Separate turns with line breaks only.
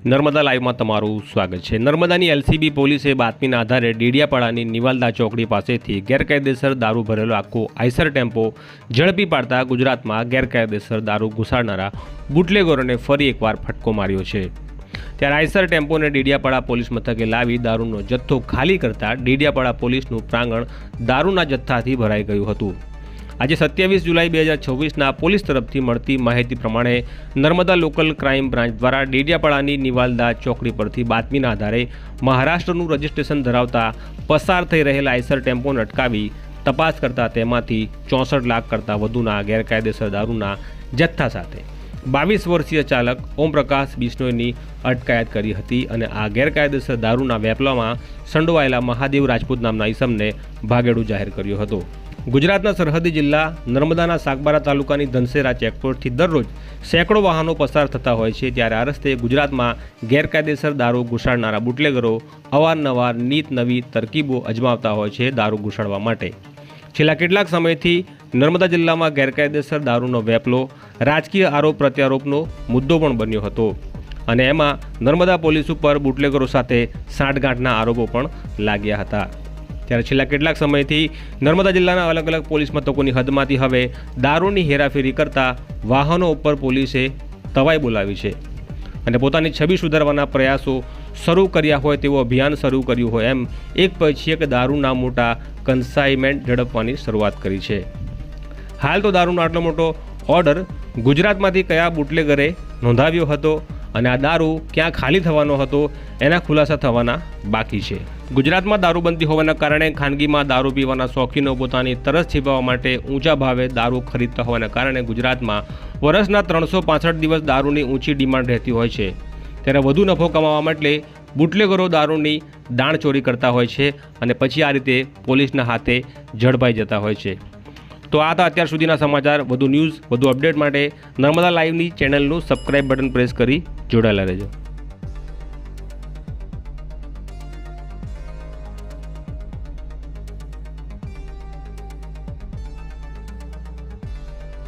નર્મદા લાઈવમાં તમારું સ્વાગત છે। નર્મદાની એલસીબી પોલીસે બાતમીના આધારે ડેડિયાપાડાની નિવાલદા ચોકડી પાસેથી ગેરકાયદેસર દારૂ ભરેલો આખો આઈસર ટેમ્પો ઝડપી પાડતા ગુજરાતમાં ગેરકાયદેસર દારૂ ઘુસાડનારા બુટલેગરોને ફરી એકવાર ફટકો માર્યો છે। ત્યારે આઈસર ટેમ્પોને ડેડિયાપાડા પોલીસ મથકે લાવી દારૂનો જથ્થો ખાલી કરતા ડેડિયાપાડા પોલીસનું પ્રાંગણ દારૂના જથ્થાથી ભરાઈ ગયું હતું। આજે 27 જુલાઈ 2026ના પોલીસ તરફથી મળતી માહિતી પ્રમાણે નર્મદા લોકલ ક્રાઇમ બ્રાન્ચ દ્વારા ડેડિયાપાડાની નિવાલદા ચોકડી પરથી બાતમીના આધારે મહારાષ્ટ્રનું રજિસ્ટ્રેશન ધરાવતા પસાર થઈ રહેલા આઈસર ટેમ્પોને અટકાવી તપાસ કરતા તેમાંથી 64 લાખ કરતાં વધુના ગેરકાયદેસર દારૂના જથ્થા સાથે 22 વર્ષીય ચાલક ઓમપ્રકાશ બિશ્નોઈની અટકાયત કરી હતી અને આ ગેરકાયદેસર દારૂના વેપલામાં સંડોવાયેલા મહાદેવ રાજપૂત નામના ઈસમને ભાગેડુ જાહેર કર્યો હતો। ગુજરાતના સરહદી જિલ્લા નર્મદાના સાગબારા તાલુકાની ધનસેરા ચેકપોસ્ટથી દરરોજ સેંકડો વાહનો પસાર થતા હોય છે। ત્યારે આ રસ્તે ગુજરાતમાં ગેરકાયદેસર દારૂ ઘુસાડનારા બુટલેગરો અવારનવાર નીત નવી તરકીબો અજમાવતા હોય છે દારૂ ઘુસાડવા માટે। છેલ્લા કેટલાક સમયથી નર્મદા જિલ્લામાં ગેરકાયદેસર દારૂનો વેપલો રાજકીય આરોપ પ્રત્યારોપનો મુદ્દો પણ બન્યો હતો અને એમાં નર્મદા પોલીસ ઉપર બુટલેગરો સાથે સાંઠગાંઠના આરોપો પણ લાગ્યા હતા। ત્યારે છેલ્લા કેટલાક સમયથી નર્મદા જિલ્લાના અલગ અલગ પોલીસ મથકોની હદમાંથી હવે દારૂની હેરાફેરી કરતા વાહનો ઉપર પોલીસે તવાઈ બોલાવી છે અને પોતાની છબી સુધારવાના પ્રયાસો શરૂ કર્યા હોય તેવું અભિયાન શરૂ કર્યું હોય એમ એક પછી એક દારૂના મોટા કન્સાઇનમેન્ટ ઝડપવાની શરૂઆત કરી છે। હાલ તો દારૂનો આટલો મોટો ઓર્ડર ગુજરાતમાંથી કયા બુટલેગરે નોંધાવ્યો હતો અને આ દારૂ ક્યાં ખાલી થવાનો હતો એના ખુલાસા થવાના બાકી છે। ગુજરાતમાં દારૂબંધી હોવાના કારણે ખાનગીમાં દારૂ પીવાના શોખીનો પોતાની તરસ છીપાવવા માટે ઊંચા ભાવે દારૂ ખરીદતા હોવાના કારણે ગુજરાતમાં વર્ષના 365 દિવસ દારૂની ઊંચી ડિમાન્ડ રહેતી હોય છે। ત્યારે વધુ નફો કમાવા માટે બુટલેગરો દારૂની દાણચોરી કરતા હોય છે અને પછી આ રીતે પોલીસના હાથે ઝડપાઈ જતા હોય છે। તો આ હતા અત્યાર સુધીના સમાચાર। વધુ ન્યૂઝ વધુ અપડેટ માટે નર્મદા લાઈવની ચેનલનું સબસ્ક્રાઇબ બટન પ્રેસ કરી જોડાયેલા રહેજો।